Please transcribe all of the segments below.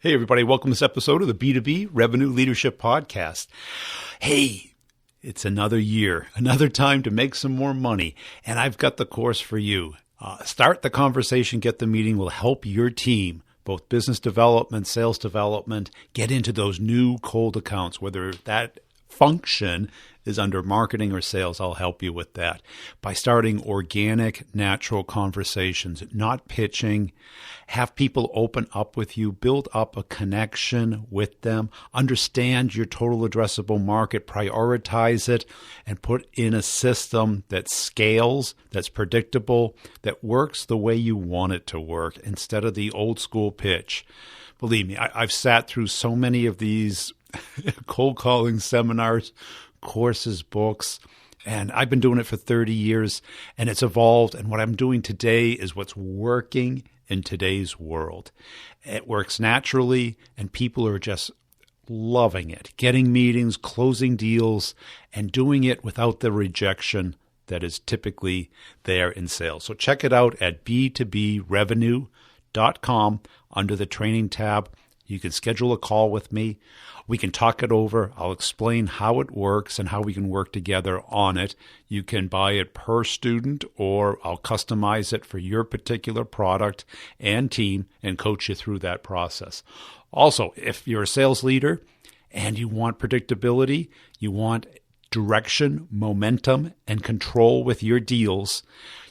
Hey, everybody. Welcome to this episode of the B2B Revenue Leadership Podcast. Hey, it's another year, another time to make some more money, and I've got the course for you. Start the Conversation, Get the Meeting will help your team, both business development, sales development, get into those new cold accounts, whether that function is under marketing or sales. I'll help you with that by starting organic, natural conversations, not pitching. Have people open up with you, build up a connection with them, understand your total addressable market, prioritize it, and put in a system that scales, that's predictable, that works the way you want it to work instead of the old school pitch. Believe me, I've sat through so many of these cold calling seminars, courses, books, and I've been doing it for 30 years, and it's evolved. And what I'm doing today is what's working in today's world. It works naturally, and people are just loving it, getting meetings, closing deals, and doing it without the rejection that is typically there in sales. So check it out at b2brevenue.com under the training tab. You can schedule a call with me. We can talk it over. I'll explain how it works and how we can work together on it. You can buy it per student, or I'll customize it for your particular product and team and coach you through that process. Also, if you're a sales leader and you want predictability, you want direction, momentum, and control with your deals,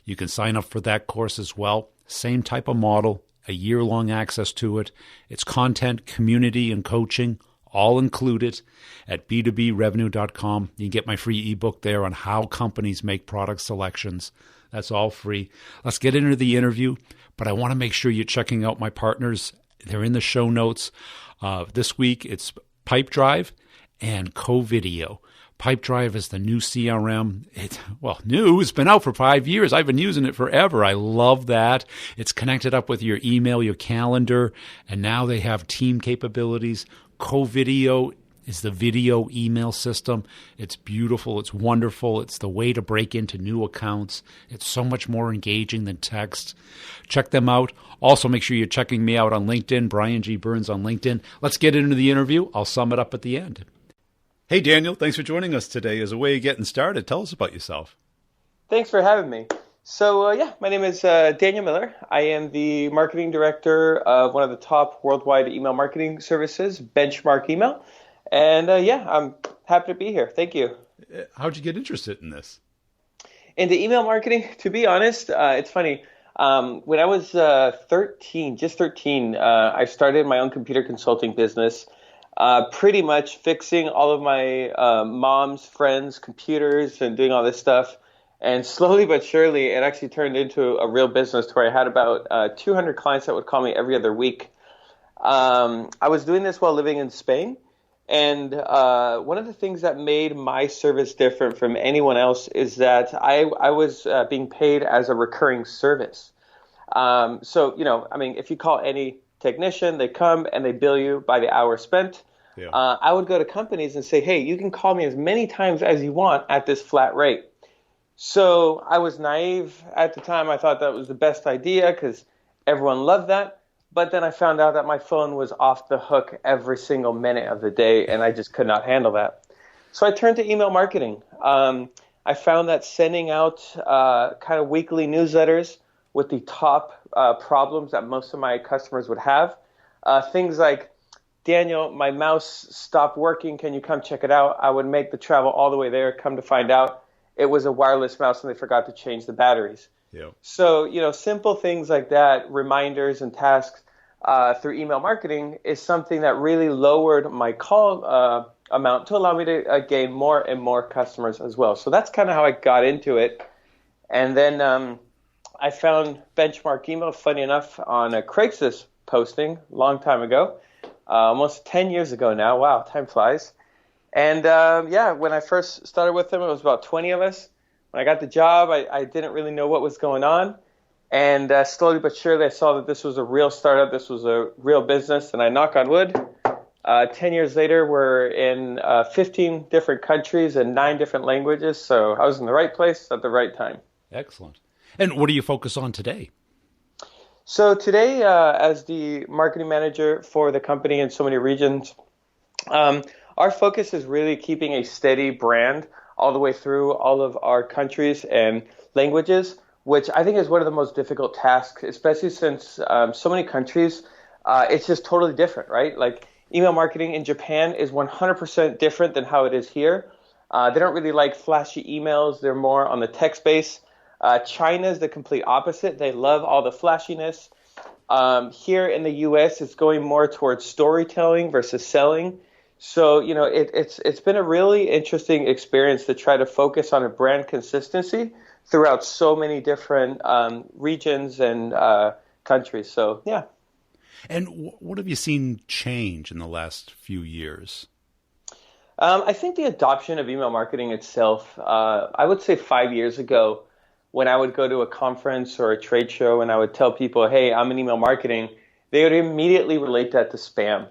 you can sign up for that course as well. Same type of model. A year-long access to it. It's content, community, and coaching, all included at b2brevenue.com. You can get my free ebook there on how companies make product selections. That's all free. Let's get into the interview, but I want to make sure you're checking out my partners. They're in the show notes. This week, it's Pipedrive and CoVideo. Pipedrive is the new CRM. It's been out for 5 years. I've been using it forever. I love that. It's connected up with your email, your calendar, and now they have team capabilities. CoVideo is the video email system. It's beautiful. It's wonderful. It's the way to break into new accounts. It's so much more engaging than text. Check them out. Also, make sure you're checking me out on LinkedIn, Brian G. Burns on LinkedIn. Let's get into the interview. I'll sum it up at the end. Hey, Daniel, thanks for joining us today. As a way of getting started, tell us about yourself. Thanks for having me. So, my name is Daniel Miller. I am the marketing director of one of the top worldwide email marketing services, Benchmark Email. And I'm happy to be here. Thank you. How'd you get interested in this? Into email marketing, to be honest, it's funny. When I was 13, I started my own computer consulting business. Pretty much fixing all of my mom's friends' computers and doing all this stuff. And slowly but surely, it actually turned into a real business to where I had about 200 clients that would call me every other week. I was doing this while living in Spain. And one of the things that made my service different from anyone else is that I was being paid as a recurring service. If you call any technician, they come and they bill you by the hour spent. Yeah. I would go to companies and say, hey, you can call me as many times as you want at this flat rate. So I was naive at the time. I thought that was the best idea because everyone loved that. But then I found out that my phone was off the hook every single minute of the day, and I just could not handle that. So I turned to email marketing. I found that sending out kind of weekly newsletters with the top problems that most of my customers would have, things like, Daniel, my mouse stopped working. Can you come check it out? I would make the travel all the way there. Come to find out, it was a wireless mouse and they forgot to change the batteries. Yeah. So, simple things like that, reminders and tasks through email marketing is something that really lowered my call amount to allow me to gain more and more customers as well. So that's kind of how I got into it. And then I found Benchmark Email, funny enough, on a Craigslist posting a long time ago. Almost 10 years ago now. Wow, time flies. And when I first started with them, it was about 20 of us. When I got the job, I didn't really know what was going on. And slowly but surely, I saw that this was a real startup. This was a real business. And I knock on wood. 10 years later, we're in 15 different countries and 9 different languages. So I was in the right place at the right time. Excellent. And what do you focus on today? So today, as the marketing manager for the company in so many regions, um, our focus is really keeping a steady brand all the way through all of our countries and languages, which I think is one of the most difficult tasks, especially since so many countries, it's just totally different, right? Like email marketing in Japan is 100% different than how it is here. They don't really like flashy emails. They're more on the text base. China is the complete opposite. They love all the flashiness. Here in the U.S., it's going more towards storytelling versus selling. So, it's been a really interesting experience to try to focus on a brand consistency throughout so many different regions and countries. So, yeah. And what have you seen change in the last few years? I think the adoption of email marketing itself, I would say 5 years ago, when I would go to a conference or a trade show and I would tell people, hey, I'm in email marketing, they would immediately relate that to spam.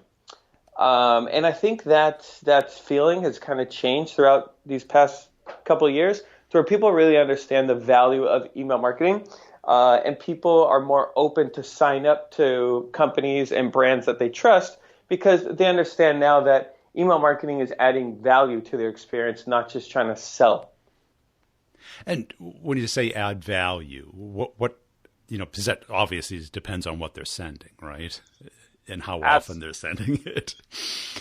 And I think that feeling has kind of changed throughout these past couple of years to where people really understand the value of email marketing. And people are more open to sign up to companies and brands that they trust because they understand now that email marketing is adding value to their experience, not just trying to sell. And when you say add value, what because that obviously depends on what they're sending, right? And how often they're sending it.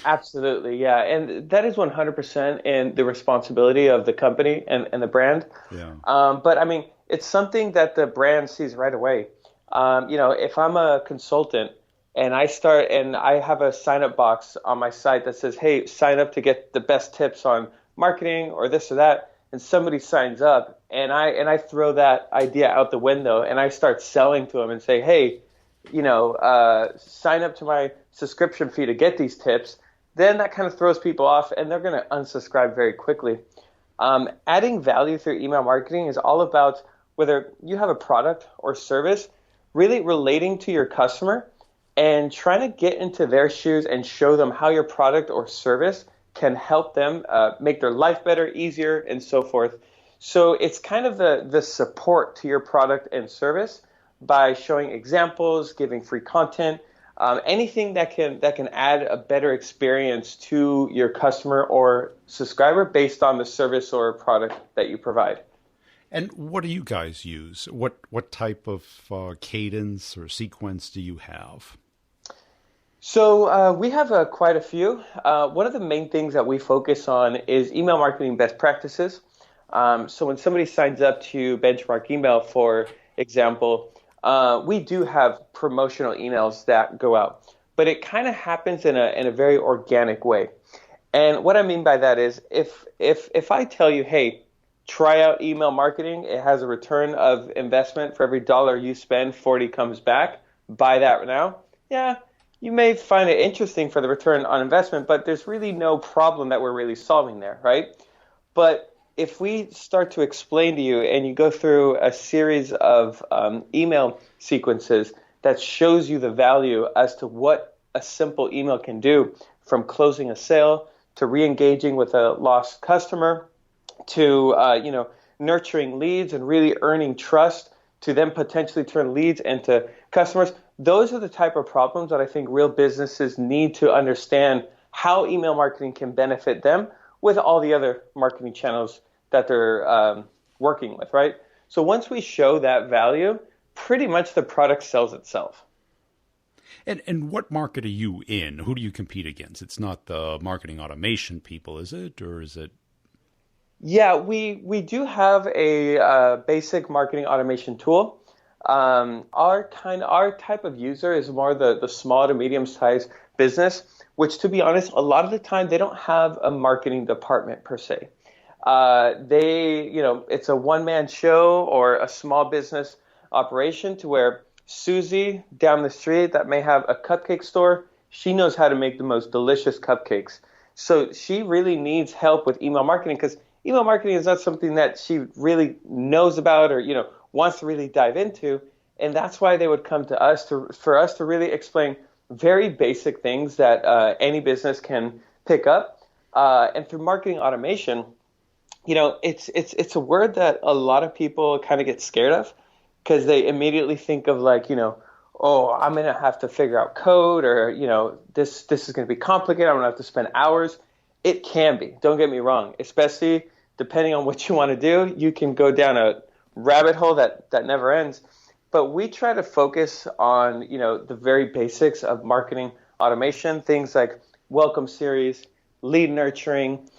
Absolutely, yeah. And that is 100% in the responsibility of the company and the brand. Yeah. But I mean, it's something that the brand sees right away. If I'm a consultant and I have a sign up box on my site that says, hey, sign up to get the best tips on marketing or this or that, and somebody signs up and I throw that idea out the window and I start selling to them and say, hey, sign up to my subscription fee to get these tips, then that kind of throws people off and they're going to unsubscribe very quickly. Adding value through email marketing is all about whether you have a product or service, really relating to your customer and trying to get into their shoes and show them how your product or service can help them make their life better, easier, and so forth. So it's kind of the support to your product and service by showing examples, giving free content, anything that can add a better experience to your customer or subscriber based on the service or product that you provide. And what do you guys use? What type of cadence or sequence do you have? So we have quite a few. One of the main things that we focus on is email marketing best practices. So when somebody signs up to Benchmark Email, for example, we do have promotional emails that go out, but it kind of happens in a very organic way. And what I mean by that is if I tell you, hey, try out email marketing, it has a return of investment for every dollar you spend, 40 comes back, buy that now. Yeah, you may find it interesting for the return on investment, but there's really no problem that we're really solving there, right? But if we start to explain to you and you go through a series of email sequences that shows you the value as to what a simple email can do, from closing a sale to re-engaging with a lost customer to nurturing leads and really earning trust to then potentially turn leads into customers, those are the type of problems that I think real businesses need to understand how email marketing can benefit them with all the other marketing channels that they're working with, right? So once we show that value, pretty much the product sells itself. And what market are you in? Who do you compete against? It's not the marketing automation people, is it? Or is it? Yeah, we do have a basic marketing automation tool. Our type of user is more the small to medium sized business, which, to be honest, a lot of the time they don't have a marketing department per se. It's a one-man show or a small business operation to where Susie down the street that may have a cupcake store, she knows how to make the most delicious cupcakes. So she really needs help with email marketing because email marketing is not something that she really knows about or, wants to really dive into. And that's why they would come to us for us to really explain very basic things that any business can pick up. And through marketing automation, it's a word that a lot of people kind of get scared of because they immediately think of oh, I'm going to have to figure out code, or, this is going to be complicated. I'm going to have to spend hours. It can be. Don't get me wrong. Especially depending on what you want to do, you can go down a rabbit hole that never ends. But we try to focus on, the very basics of marketing automation, things like welcome series, lead nurturing.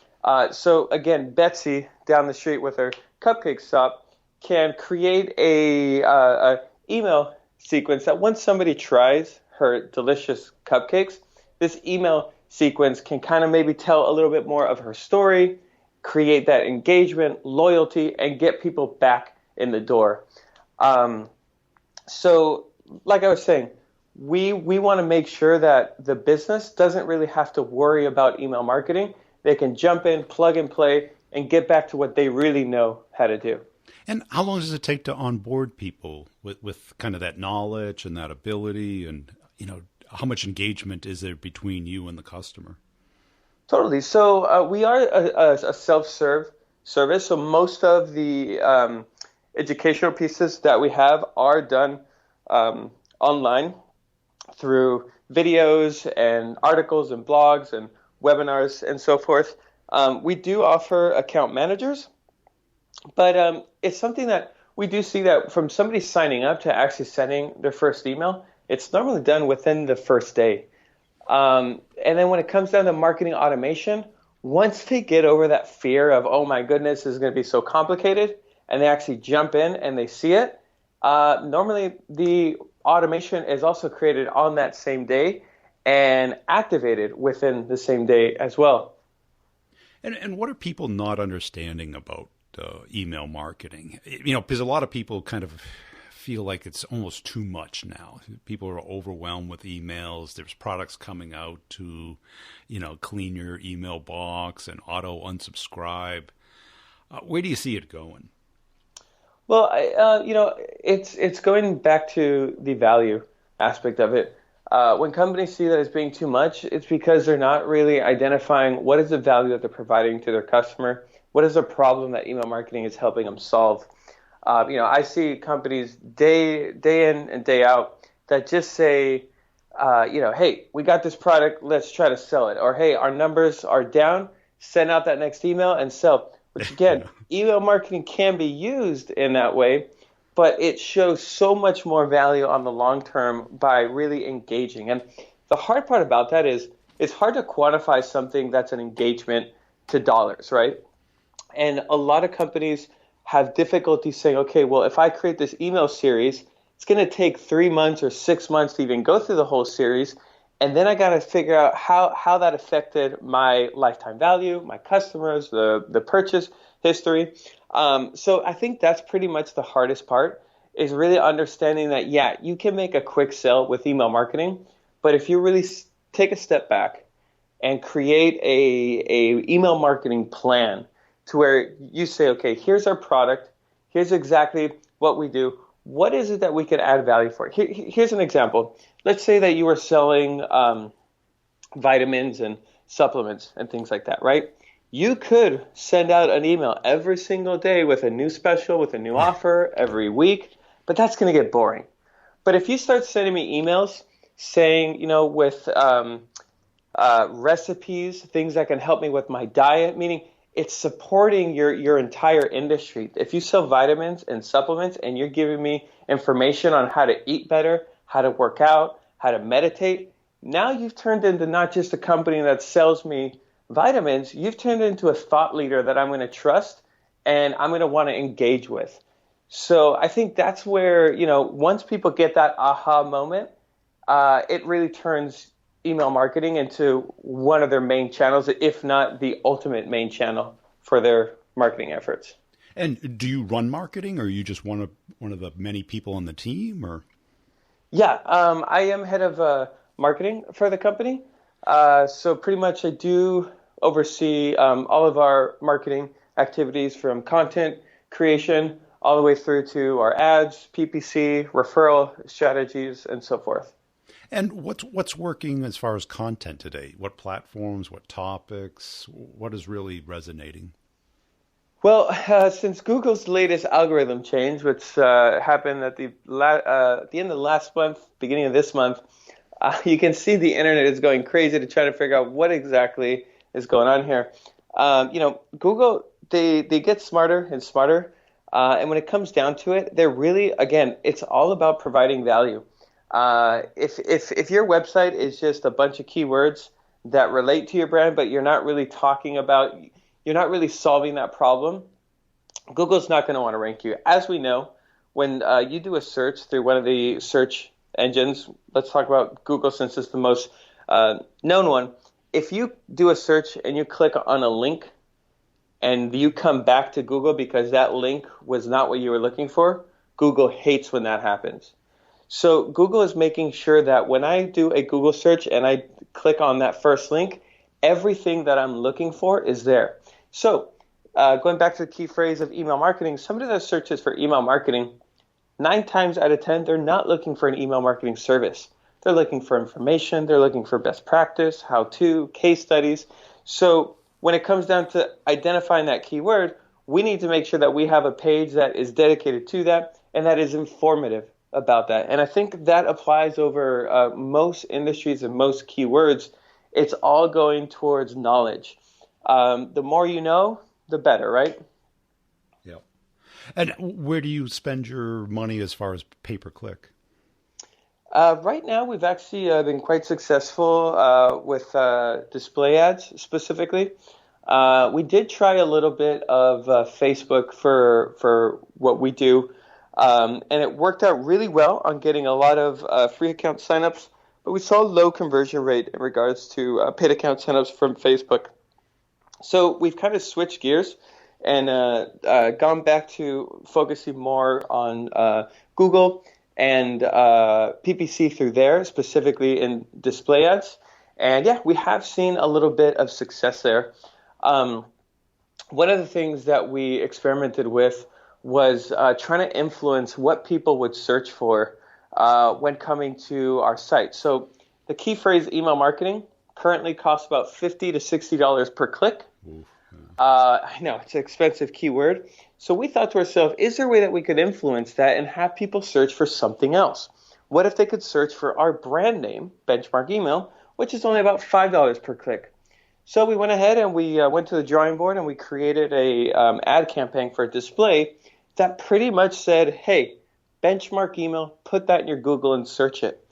So again, Betsy down the street with her cupcake shop can create a email sequence that once somebody tries her delicious cupcakes, this email sequence can kind of maybe tell a little bit more of her story, create that engagement, loyalty, and get people back in the door. So like I was saying, we want to make sure that the business doesn't really have to worry about email marketing. They can jump in, plug and play, and get back to what they really know how to do. And how long does it take to onboard people with kind of that knowledge and that ability? And, how much engagement is there between you and the customer? Totally. So we are a self-serve service. So most of the educational pieces that we have are done online through videos and articles and blogs and webinars and so forth. We do offer account managers, but it's something that we do see that from somebody signing up to actually sending their first email, it's normally done within the first day. And then when it comes down to marketing automation, once they get over that fear of, oh my goodness, this is going to be so complicated, and they actually jump in and they see it, normally the automation is also created on that same day and activated within the same day as well. And what are people not understanding about email marketing? Because a lot of people kind of feel like it's almost too much now. People are overwhelmed with emails. There's products coming out to, clean your email box and auto unsubscribe. Where do you see it going? Well, it's going back to the value aspect of it. When companies see that it's being too much, it's because they're not really identifying what is the value that they're providing to their customer. What is the problem that email marketing is helping them solve? I see companies day in and day out that just say, hey, we got this product, let's try to sell it. Or, hey, our numbers are down, send out that next email and sell. Which, again, email marketing can be used in that way, but it shows so much more value on the long term by really engaging. And the hard part about that is it's hard to quantify something that's an engagement to dollars, right? And a lot of companies have difficulty saying, okay, well, if I create this email series, it's going to take 3 months or 6 months to even go through the whole series. And then I got to figure out how that affected my lifetime value, my customers, the purchase history. So I think that's pretty much the hardest part, is really understanding that, yeah, you can make a quick sell with email marketing, but if you really take a step back and create a email marketing plan to where you say, okay, here's our product, here's exactly what we do, what is it that we could add value for? Here's an example. Let's say that you were selling vitamins and supplements and things like that, right? You could send out an email every single day with a new special, with a new offer every week, but that's going to get boring. But if you start sending me emails saying, with recipes, things that can help me with my diet, meaning it's supporting your entire industry. If you sell vitamins and supplements and you're giving me information on how to eat better, how to work out, how to meditate, now you've turned into not just a company that sells me vitamins, you've turned into a thought leader that I'm going to trust and I'm going to want to engage with. So I think that's where, once people get that aha moment, it really turns email marketing into one of their main channels, if not the ultimate main channel for their marketing efforts. And do you run marketing, or are you just one of the many people on the team? Or yeah, I am head of marketing for the company. So pretty much I do oversee all of our marketing activities, from content creation all the way through to our ads, PPC, referral strategies, and so forth. And what's working as far as content today? What platforms, what topics, what is really resonating? Well, since Google's latest algorithm change, which happened at the end of last month, beginning of this month, you can see the internet is going crazy to try to figure out what exactly is going on here. Google, they get smarter and smarter, and when it comes down to it, they're really, again, it's all about providing value. If your website is just a bunch of keywords that relate to your brand, but you're not really you're not really solving that problem, Google's not going to want to rank you. As we know, when you do a search through one of the search engines, let's talk about Google since it's the most known one. If you do a search and you click on a link and you come back to Google because that link was not what you were looking for, Google hates when that happens. So Google is making sure that when I do a Google search and I click on that first link, everything that I'm looking for is there. So going back to the key phrase of email marketing, somebody that searches for email marketing, 9 times out of 10, they're not looking for an email marketing service. They're looking for information. They're looking for best practice, how-to, case studies. So when it comes down to identifying that keyword, we need to make sure that we have a page that is dedicated to that and that is informative about that. And I think that applies over most industries and most keywords. It's all going towards knowledge. The more you know, the better, right? Yeah. And where do you spend your money as far as pay-per-click? Right now, we've actually been quite successful with display ads specifically. We did try a little bit of Facebook for what we do, and it worked out really well on getting a lot of free account signups, but we saw a low conversion rate in regards to paid account signups from Facebook. So we've kind of switched gears and gone back to focusing more on Google and PPC through there, specifically in display ads. And yeah, we have seen a little bit of success there. One of the things that we experimented with was trying to influence what people would search for when coming to our site. So the key phrase email marketing currently costs about $50 to $60 per click. Oof, yeah. I know it's an expensive keyword. So we thought to ourselves, is there a way that we could influence that and have people search for something else? What if they could search for our brand name, Benchmark Email, which is only about $5 per click? So we went ahead and we went to the drawing board and we created a ad campaign for a display that pretty much said, hey, Benchmark Email, put that in your Google and search it.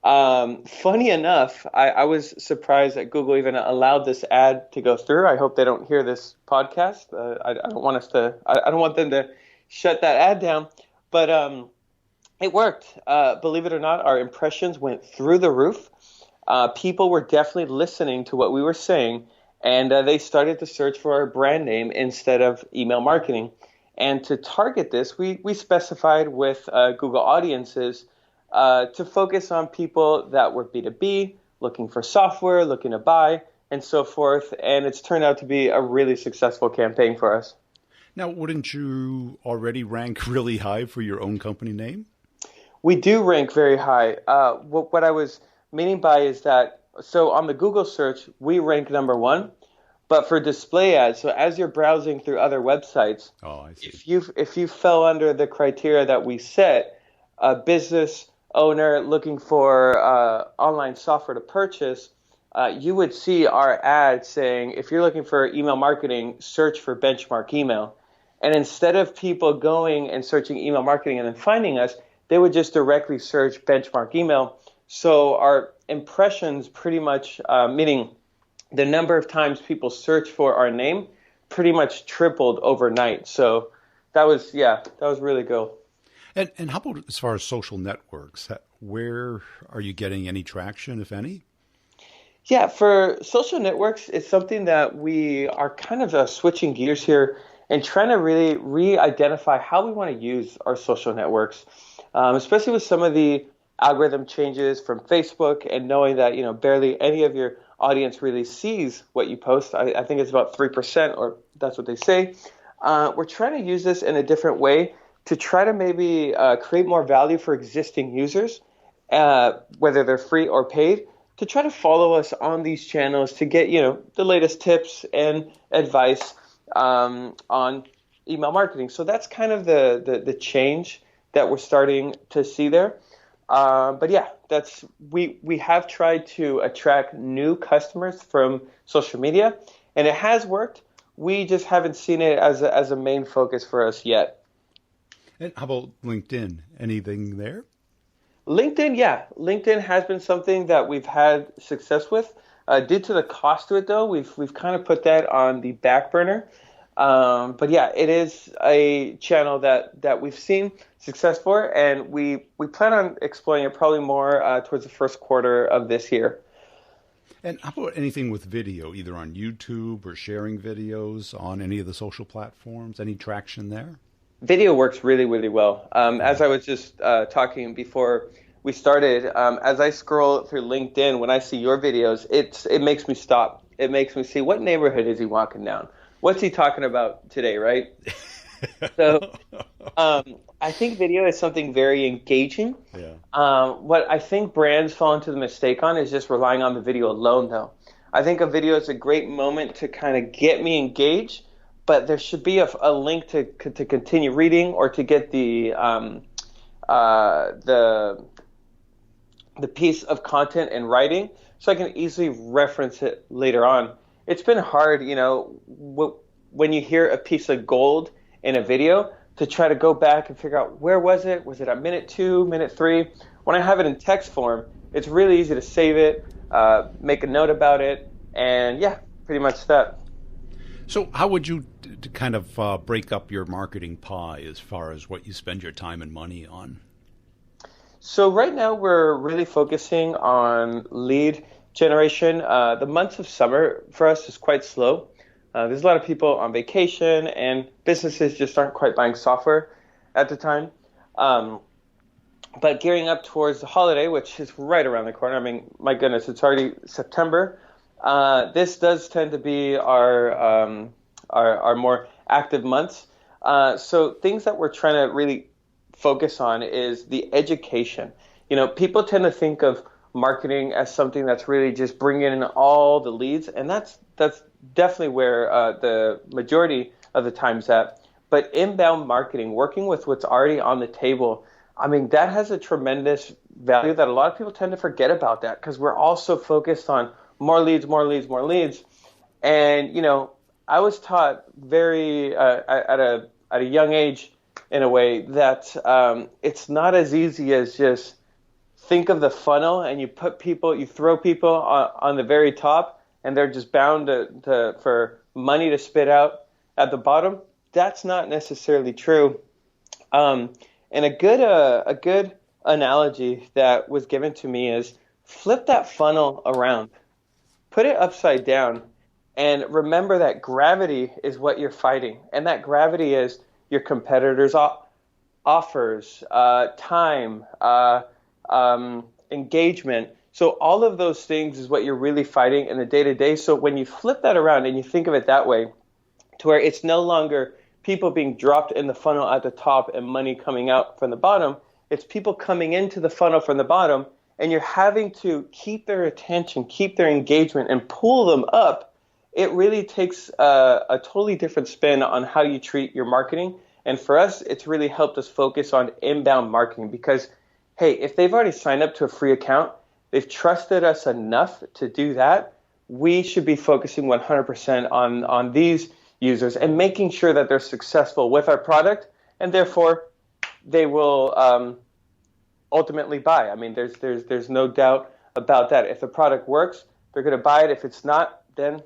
Funny enough, I was surprised that Google even allowed this ad to go through. I hope they don't hear this podcast. I don't want them to shut that ad down, but it worked. Believe it or not, our impressions went through the roof. People were definitely listening to what we were saying, and they started to search for our brand name instead of email marketing. And to target this, we specified with Google Audiences to focus on people that were B2B, looking for software, looking to buy, and so forth. And it's turned out to be a really successful campaign for us. Now, wouldn't you already rank really high for your own company name? We do rank very high. What I was meaning by is that, so on the Google search, we rank number 1. But for display ads, so as you're browsing through other websites, I see. if you fell under the criteria that we set, a business owner looking for online software to purchase, you would see our ad saying, if you're looking for email marketing, search for Benchmark Email. And instead of people going and searching email marketing and then finding us, they would just directly search Benchmark Email. So our impressions pretty much, meaning the number of times people search for our name, pretty much tripled overnight. So that was really cool. And how about as far as social networks? Where are you getting any traction, if any? Yeah, for social networks, it's something that we are kind of switching gears here and trying to really re-identify how we want to use our social networks, especially with some of the algorithm changes from Facebook and knowing that barely any of your audience really sees what you post. I think it's about 3%, or that's what they say. We're trying to use this in a different way to try to maybe create more value for existing users, whether they're free or paid, to try to follow us on these channels to get the latest tips and advice on email marketing. So that's kind of the change that we're starting to see there. But yeah, we have tried to attract new customers from social media, and it has worked. We just haven't seen it as a main focus for us yet. And how about LinkedIn? Anything there? LinkedIn, yeah. LinkedIn has been something that we've had success with. Due to the cost to it, though, we've kind of put that on the back burner. But yeah, it is a channel that we've seen success for, and we plan on exploring it probably more towards the first quarter of this year. And how about anything with video, either on YouTube or sharing videos on any of the social platforms? Any traction there? Video works really, really well. As I was just talking before we started, as I scroll through LinkedIn, when I see your videos, it makes me stop. It makes me see, what neighborhood is he walking down? What's he talking about today, right? So I think video is something very engaging. Yeah. What I think brands fall into the mistake on is just relying on the video alone, though. I think a video is a great moment to kind of get me engaged, but there should be a link to continue reading or to get the piece of content in writing so I can easily reference it later on. It's been hard, when you hear a piece of gold in a video, to try to go back and figure out, where was it? Was it at minute 2, minute 3? When I have it in text form, it's really easy to save it, make a note about it, and yeah, pretty much that. So how would you kind of break up your marketing pie as far as what you spend your time and money on? So right now we're really focusing on lead generation. The months of summer for us is quite slow. There's a lot of people on vacation, and businesses just aren't quite buying software at the time. But gearing up towards the holiday, which is right around the corner. I mean, my goodness, it's already September. This does tend to be our more active months. So things that we're trying to really focus on is the education. People tend to think of marketing as something that's really just bringing in all the leads, and that's definitely where the majority of the time's at. But inbound marketing, working with what's already on the table, I mean, that has a tremendous value that a lot of people tend to forget about that because we're all so focused on more leads, more leads, more leads. And, I was taught very at a young age, in a way, that it's not as easy as just think of the funnel and you throw people on the very top and they're just bound for money to spit out at the bottom. That's not necessarily true. And a good analogy that was given to me is flip that funnel around, put it upside down, and remember that gravity is what you're fighting. And that gravity is your competitors' offers, time, engagement. So all of those things is what you're really fighting in the day-to-day. So when you flip that around and you think of it that way, to where it's no longer people being dropped in the funnel at the top and money coming out from the bottom, it's people coming into the funnel from the bottom, and you're having to keep their attention, keep their engagement, and pull them up. It really takes a totally different spin on how you treat your marketing. And for us, it's really helped us focus on inbound marketing because, hey, if they've already signed up to a free account, they've trusted us enough to do that, we should be focusing 100% on these users and making sure that they're successful with our product, and therefore they will ultimately buy. I mean, there's no doubt about that. If the product works, they're going to buy it. If it's not, then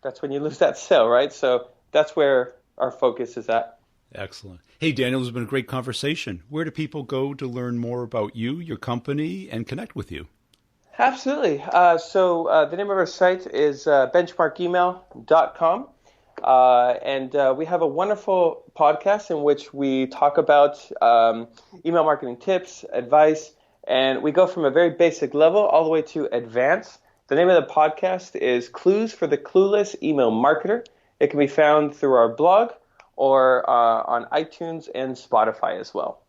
that's when you lose that sale, right? So that's where our focus is at. Excellent. Hey, Daniel, it's been a great conversation. Where do people go to learn more about you, your company, and connect with you? Absolutely. So the name of our site is benchmarkemail.com. And we have a wonderful podcast in which we talk about email marketing tips, advice, and we go from a very basic level all the way to advanced. The name of the podcast is Clues for the Clueless Email Marketer. It can be found through our blog or on iTunes and Spotify as well.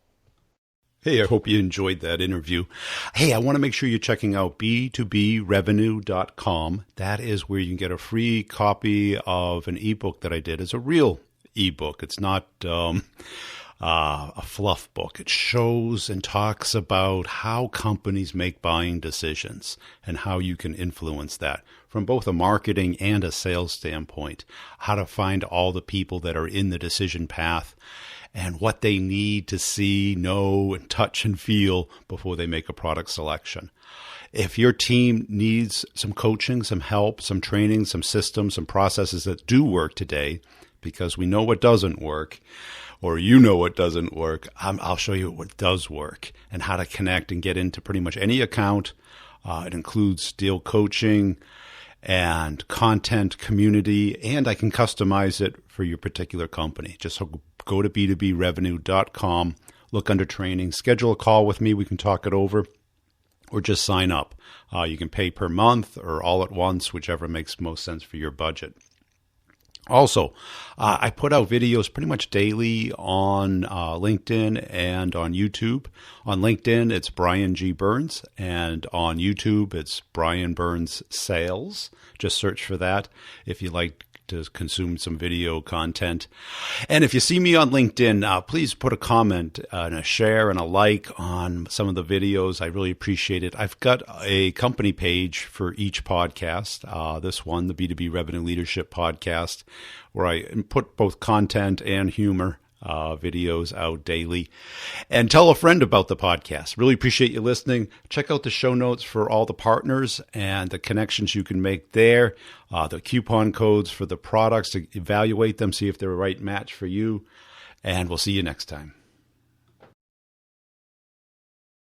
Hey, I hope you enjoyed that interview. Hey, I want to make sure you're checking out b2brevenue.com. That is where you can get a free copy of an ebook that I did. It's a real ebook. It's not a fluff book. It shows and talks about how companies make buying decisions and how you can influence that from both a marketing and a sales standpoint, how to find all the people that are in the decision path and what they need to see, know, and touch and feel before they make a product selection. If your team needs some coaching, some help, some training, some systems, some processes that do work today, because we know what doesn't work, or you know what doesn't work, I'll show you what does work and how to connect and get into pretty much any account. It includes deal coaching and content, community, and I can customize it for your particular company. Just go to b2brevenue.com, look under training, schedule a call with me. We can talk it over, or just sign up. You can pay per month or all at once, whichever makes most sense for your budget. Also, I put out videos pretty much daily on LinkedIn and on YouTube. On LinkedIn, it's Brian G. Burns, and on YouTube, it's Brian Burns Sales. Just search for that if you like to consume some video content. And if you see me on LinkedIn, please put a comment and a share and a like on some of the videos. I really appreciate it. I've got a company page for each podcast. This one, the B2B Revenue Leadership Podcast, where I put both content and humor videos out daily. And tell a friend about the podcast. Really appreciate you listening. Check out the show notes for all the partners and the connections you can make there, the coupon codes for the products to evaluate them, see if they're a right match for you. And we'll see you next time.